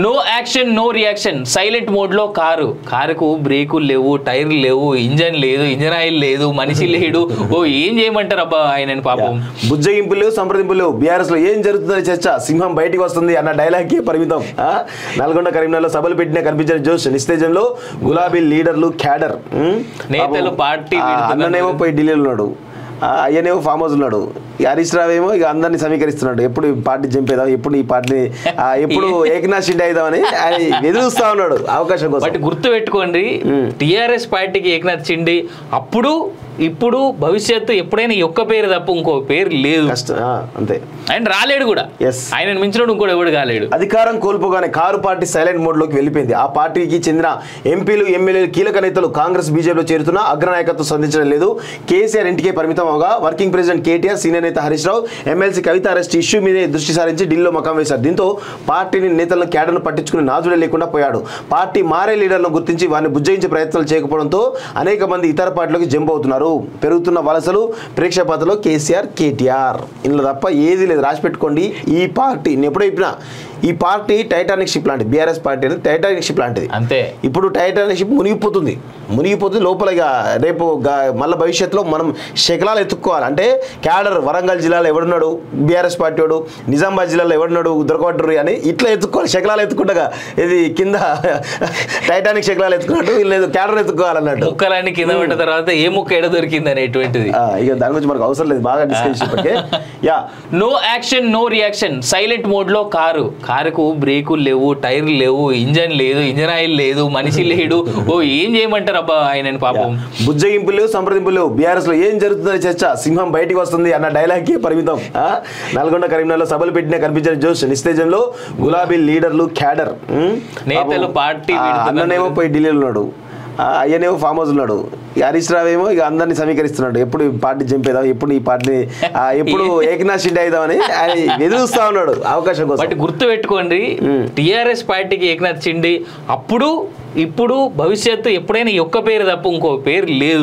No action no reaction silent mode లో కారుకు బ్రేకులు లేవు, టైర్లు లేవు, ఇంజన్ లేదు, ఇంజన్ ఆయిల్ లేదు, మనిషి లేడు. ఓ ఏం చేయమంటారు అబ్బా ఆయన పాపం. బుజ్జగింపులు లేవు, సంప్రదింపులు లేవు. బీఆర్ఎస్ లో ఏం జరుగుతుందని చర్చ, సింహం బయటికి వస్తుంది అన్న డైలాగ్ కి పరిమితం. నల్గొండ కరీంనగర్లో సభలు పెట్టినా కనిపించిన జోష్, నిస్తేజంలో గులాబీ లీడర్లు క్యాడర్ నేతలు పార్టీ అన్ననేమో పోయి ఢిల్లీలో ఉన్నాడు, అయ్యనేమో ఫామ్ హౌస్ ఉన్నాడు, హరీష్ రావు ఏమో ఇక అందరినీ సమీకరిస్తున్నాడు. ఎప్పుడు ఈ పార్టీ చంపేదాం, ఎప్పుడు ఈ పార్టీని ఎప్పుడు ఏకనాథ్ షిండే అయిదామని ఎదురుస్తా ఉన్నాడు అవకాశం కోసం. గుర్తు పెట్టుకోండి, టిఆర్ఎస్ పార్టీకి ఏకనాథ్ షిండే అప్పుడు, ఇప్పుడు, భవిష్యత్తు ఎప్పుడైనా ఒక్క పేరు తప్ప ఇంకో పేరు లేదు. అంతే. ఆయన రాలేడు కూడా, ఆయన మించినోడు ఇంకోటి ఎవడు కాలేడు. అధికారం కోల్పోగానే కారు పార్టీ సైలెంట్ మోడ్ లోకి వెళ్ళిపోయింది. ఆ పార్టీకి చెందిన ఎంపీలు, ఎమ్మెల్యేలు, కీలక నేతలు కాంగ్రెస్, బీజేపీలో చేరుతున్నా అగ్రనాయకత్వం స్పందించడం లేదు. కేసీఆర్ ఇంటికే పరిమితం అవగా వర్కింగ్ ప్రెసిడెంట్ కేటీఆర్, సీనియర్ నేత హరీష్ రావు, ఎమ్మెల్సీ కవిత అరెస్ట్ ఇష్యూ మీదే దృష్టి సారించి ఢిల్లీలో మకాం వేశారు. దీంతో పార్టీని, నేతలను, క్యాడర్ను పట్టించుకుని నాజుడే లేకుండా పోయాడు. పార్టీ మారే లీడర్లను గుర్తించి వారిని బుజ్జగించే ప్రయత్నాలు చేయకపోవడంతో అనేక మంది ఇతర పార్టీలకు జంప్ అవుతున్నారు. పెరుగుతున్న వలసలు, ప్రేక్షపాతలో కేసీఆర్, కేటీఆర్ ఇందులో తప్ప ఏది లేదు. రాసి పెట్టుకోండి. ఈ పార్టీ ఎప్పుడో చెప్పినా, ఈ పార్టీ టైటానిక్ షిప్ లాంటిది. బీఆర్ఎస్ పార్టీ అనేది టైటానిక్ షిప్ లాంటిది. అంతే. ఇప్పుడు టైటానిక్ షిప్ మునిగిపోతుంది లోపల. రేపు మళ్ళీ భవిష్యత్తులో మనం శకలాలు ఎత్తుక్కోవాలి. అంటే క్యాడర్ వరంగల్ జిల్లాలో ఎవడున్నాడు, బీఆర్ఎస్ పార్టీ వాడు, నిజామాబాద్ జిల్లాలో ఎవడున్నాడు, దొరకబడ్డరు అని ఇట్లా ఎత్తుక్కోవాలి. శకలాలు ఎత్తుకుంటగా ఇది కింద టైటానిక్ శకలాలు ఎత్తుకున్నట్టు వీళ్ళు క్యాడర్ ఎత్తుకోవాలన్నట్టు. ముక్కలన్నీ కింద పడ్డ తర్వాత ఏ ముక్క ఎడ దొరికింది అనేటువంటిది ఇక దాని గురించి మనకు అవసరం లేదు, బాగా discussion. No action no reaction silent mode లో కారుకు బ్రేకులు లేవు, టైర్లు లేవు, ఇంజన్ లేదు, ఇంజన్ ఆయిల్ లేదు, మనిషి లేడు. ఓ ఏం చేయమంటారు అబ్బా ఆయన పాపం. బుజ్జగింపులు లేవు, సంప్రదింపులు లేవు. బీఆర్ఎస్ లో ఏం జరుగుతుందని చర్చ, సింహం బయటికి వస్తుంది అన్న డైలాగ్ కి పరిమితం. నల్గొండ కరీంనగర్లో సభలు పెట్టినా కనిపించిన జోష్, నిస్తేజంలో గులాబీ లీడర్లు క్యాడర్ నేతలు పార్టీ అన్ననేమో పోయి ఢిల్లీలో ఉన్నాడు, అయ్యనేమో ఫామ్ హౌస్ ఉన్నాడు, హరీష్ రావు ఏమో ఇక అందరినీ సమీకరిస్తున్నాడు. ఎప్పుడు ఈ పార్టీ చంపేదాం, ఎప్పుడు ఈ పార్టీని ఎప్పుడు ఏకనాథ్ షిండే అయిదామని ఎదురుస్తా ఉన్నాడు అవకాశం కోసం. గుర్తు పెట్టుకోండి, టిఆర్ఎస్ పార్టీకి ఏకనాథ్ షిండే అప్పుడు, ఇప్పుడు, భవిష్యత్తు ఎప్పుడైనా ఒక్క పేరు తప్ప ఇంకో పేరు లేదు.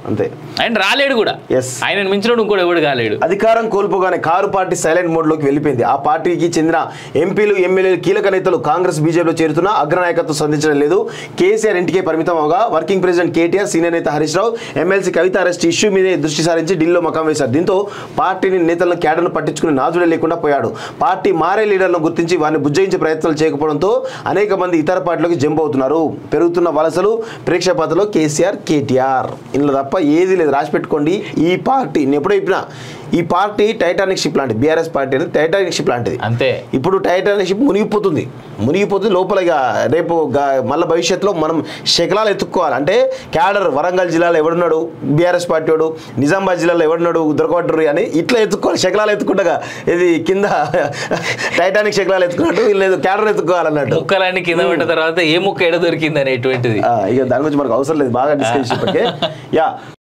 అంతే. ఆయన రాలేడు కూడా, ఆయన మించినోడు ఇంకోటి ఎవడు కాలేడు. అధికారం కోల్పోగానే కారు పార్టీ సైలెంట్ మోడ్ లోకి వెళ్ళిపోయింది. ఆ పార్టీకి చెందిన ఎంపీలు, ఎమ్మెల్యేలు, కీలక నేతలు కాంగ్రెస్, బీజేపీలో చేరుతున్నా అగ్రనాయకత్వం స్పందించడం లేదు. కేసీఆర్ ఇంటికే పరిమితం అవగా వర్కింగ్ ప్రెసిడెంట్ కేటీఆర్, సీనియర్ నేత హరీష్ రావు, ఎమ్మెల్సీ కవిత అరెస్ట్ ఇష్యూ మీదే దృష్టి సారించి ఢిల్లీలో మకాం వేశారు. దీంతో పార్టీని, నేతలను, క్యాడర్ను పట్టించుకుని నాజుడే లేకుండా పోయాడు. పార్టీ మారే లీడర్లను గుర్తించి వారిని బుజ్జగించే ప్రయత్నాలు చేయకపోవడంతో అనేక మంది ఇతర పార్టీలకు జంప్ అవుతున్నారు. పెరుగుతున్న వలసలు, ప్రేక్షపాతలో కేసీఆర్, కేటీఆర్ ఇందులో తప్ప ఏది లేదు. రాసి పెట్టుకోండి. ఈ పార్టీ ఎప్పుడో చెప్పినా, ఈ పార్టీ టైటానిక్ షిప్ లాంటిది. బీఆర్ఎస్ పార్టీ అనేది టైటానిక్ షిప్ లాంటిది. అంతే. ఇప్పుడు టైటానిక్ షిప్ మునిగిపోతుంది లోపల. రేపు మళ్ళీ భవిష్యత్తులో మనం శకలాలు ఎత్తుక్కోవాలి. అంటే క్యాడర్ వరంగల్ జిల్లాలో ఎవడున్నాడు, బీఆర్ఎస్ పార్టీ వాడు, నిజామాబాద్ జిల్లాలో ఎవడున్నాడు, దొరకబడ్డరు అని ఇట్లా ఎత్తుక్కోవాలి. శకలాలు ఎత్తుకుంటగా ఇది కింద టైటానిక్ శకలాలు ఎత్తుకున్నట్టు వీళ్ళు క్యాడర్ ఎత్తుకోవాలన్నట్టు. ముక్కలన్నీ కింద పడ్డ తర్వాత ఏ ముక్క ఎడ దొరికింది అనేటువంటిది ఇక దాని గురించి మనకు అవసరం లేదు, బాగా డిస్కషన్.